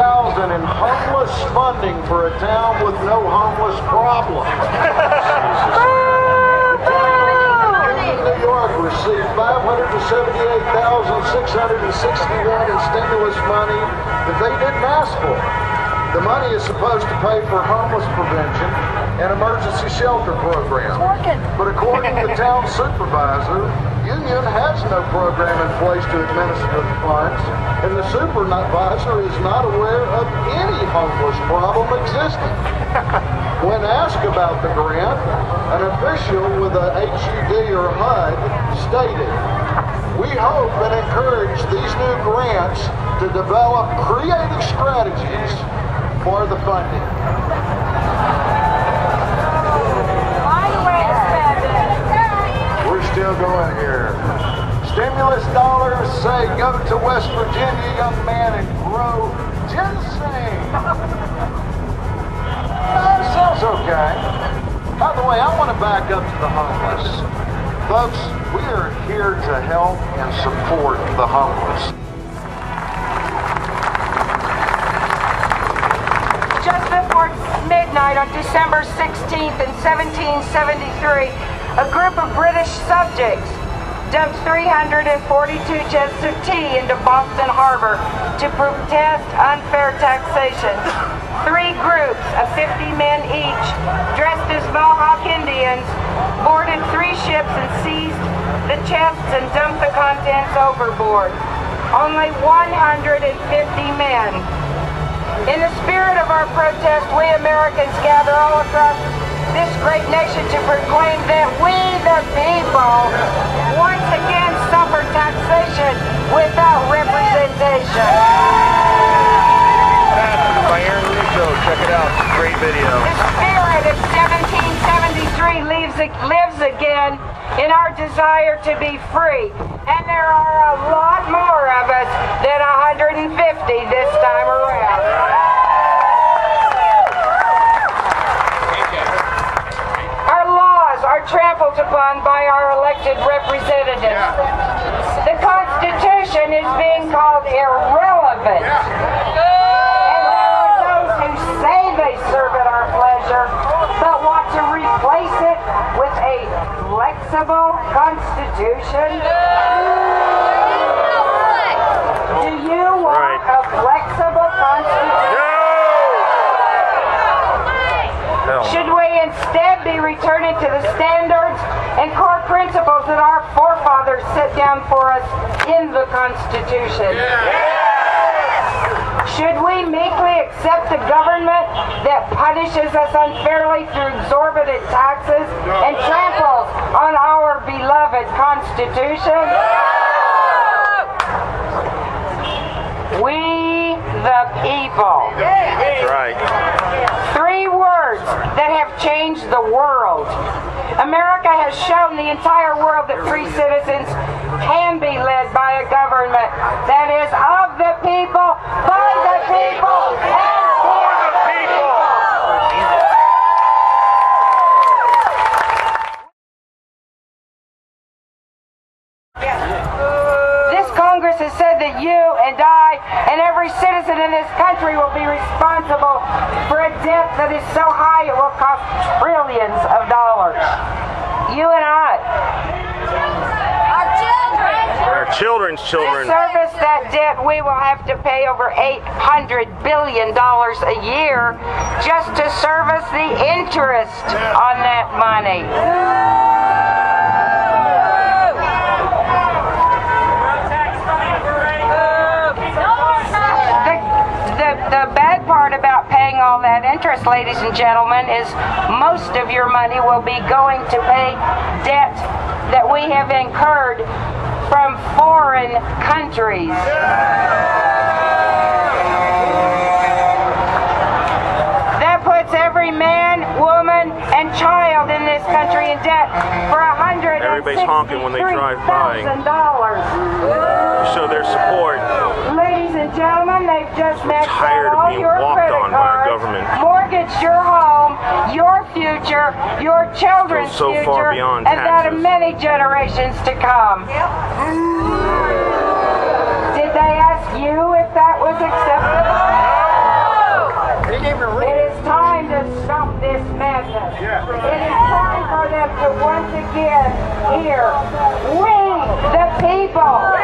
in homeless funding for a town with no homeless problem. New York received $578,661 in stimulus money that they didn't ask for. The money is supposed to pay for homeless prevention and emergency shelter programs. But according to the town supervisor, Union has no program in place to administer the funds, and the supervisor is not aware of any homeless problem existing. When asked about the grant, an official with a HUD or HUD stated, "We hope and encourage these new grants to develop creative strategies for the funding." We're still going here. Stimulus dollars say go to West Virginia, young man, and grow ginseng. Sounds okay. By the way, I want to back up to the homeless. Folks, we are here to help and support the homeless. Just before midnight on December 16th in 1773, a group of British subjects dumped 342 chests of tea into Boston Harbor to protest unfair taxation. 3 groups of 50 men each, dressed as Mohawk Indians, boarded 3 ships and seized the chests and dumped the contents overboard. Only 150 men. In the spirit of our protest, we Americans gather all across this great nation to proclaim that we, the people, once again suffer taxation without representation. By Aaron Russo, check it out, it's a great video. The spirit of 1773 lives again in our desire to be free, and there are a lot more of us than 150 this time around. Our laws are trampled upon by our elected representatives. The Constitution is being called irrelevant. Say they serve at our pleasure, but want to replace it with a flexible constitution? Do you want a flexible constitution? No. Should we instead be returning to the standards and core principles that our forefathers set down for us in the Constitution? Should we meekly accept a government that punishes us unfairly through exorbitant taxes and tramples on our beloved Constitution? We the people. That's right. 3 words that have changed the world. America has shown the entire world that free citizens can be led by a government that is of the people, by the people, and for the people. This Congress has said that you and I and every citizen in this country will be responsible for a debt that is so high it will cost trillions of dollars. You and I. Our children's children. To service that debt, we will have to pay over $800 billion a year just to service the interest on that money. The bad part about paying all that interest, ladies and gentlemen, is most of your money will be going to pay debt that we have incurred from foreign countries. That puts every man, woman, and child in this country in debt for Everybody's honking when they drive by. Show their support. Ladies and gentlemen, they've just maxed tired out all of being your walked credit on by our cards, government. mortgaged your home, your future, your children's so future, far beyond and that of taxes. many generations to come. Did they ask you if that was acceptable? again here. We, the people.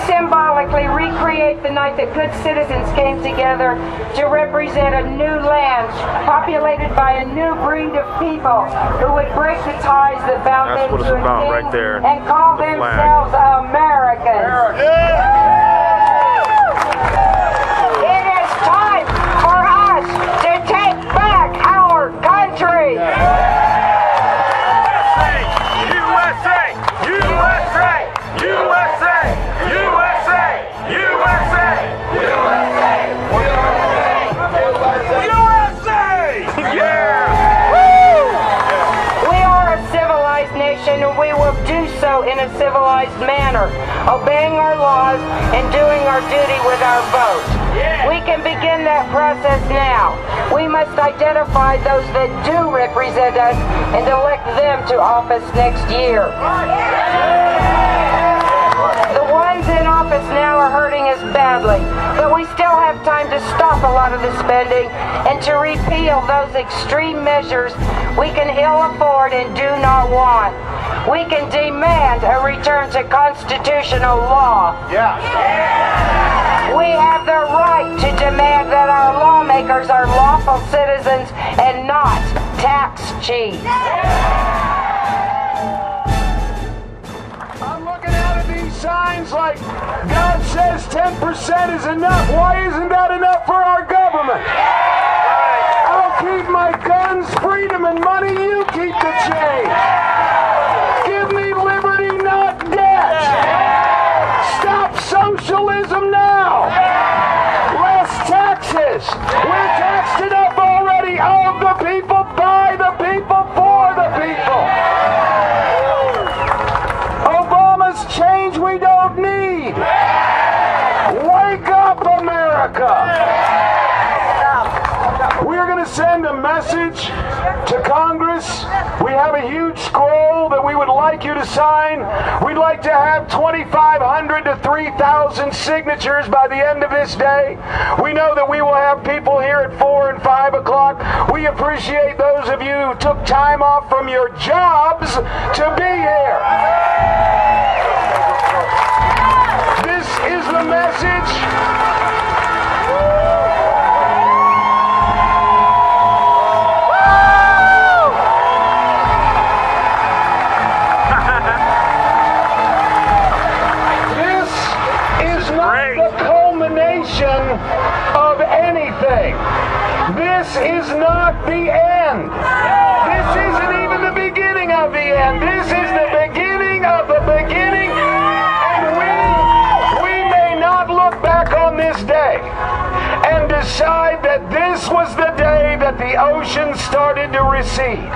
Symbolically recreate the night that good citizens came together to represent a new land populated by a new breed of people who would break the ties that bound them to a thing right there. And call themselves Americans. It is time for us to take back our country. And we will do so in a civilized manner, obeying our laws and doing our duty with our vote. We can begin that process now. We must identify those that do represent us and elect them to office next year. The ones in office now are hurting us badly, but we still have time to stop a lot of the spending and to repeal those extreme measures we can ill afford and do not want. We can demand a return to constitutional law. We have the right to demand that our lawmakers are lawful citizens and not tax cheats. I'm looking out at these signs like God says 10% is enough. Why isn't that enough for our government? I'll keep my guns, freedom, and money. You keep the change. Give me liberty, not debt. Stop socialism now. Less taxes. We're taxed enough already. Of the people, by the people, for the people. Obama's change we don't need. Wake up, America. We're going to send a message to Congress. We have a huge scroll that we would like you to sign. We'd like to have 2,500 to 3,000 signatures by the end of this day. We know that we will have people here at 4 and 5 o'clock. We appreciate those of you who took time off from your jobs to be here. This is the message. Of anything. This is not the end. This isn't even the beginning of the end. This is the beginning of the beginning. And we may not look back on this day and decide that this was the day that the ocean started to recede.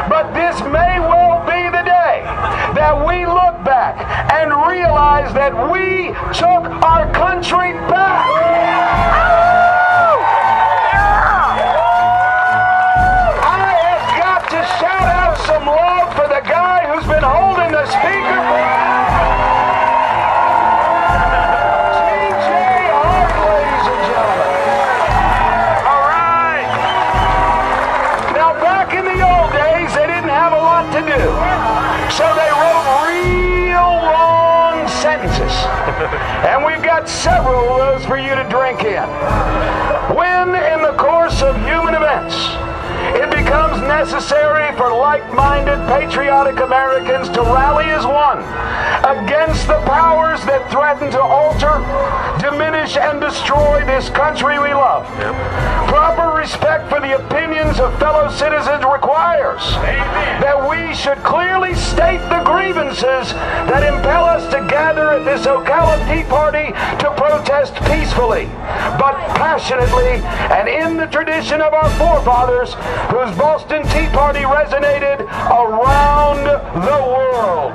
But this may well be the day that we look back and realize that we took our country back. I have got to shout out some love for the guy who's been holding the speaker. TJ Hart, ladies and gentlemen. All right. Now, back in the old days, they didn't have a lot to do. So they wrote real long sentences. And we've got several of those for you to drink in. When, in the course of human events, it becomes necessary for like-minded, patriotic Americans to rally as one against the powers that threaten to alter, diminish, and destroy this country we love. Proper respect for the opinions of fellow citizens requires that we should clearly state the grievances that impel us to gather at this Ocala Tea Party to protest peacefully, but passionately, and in the tradition of our forefathers, whose Boston Tea Party resonated around the world.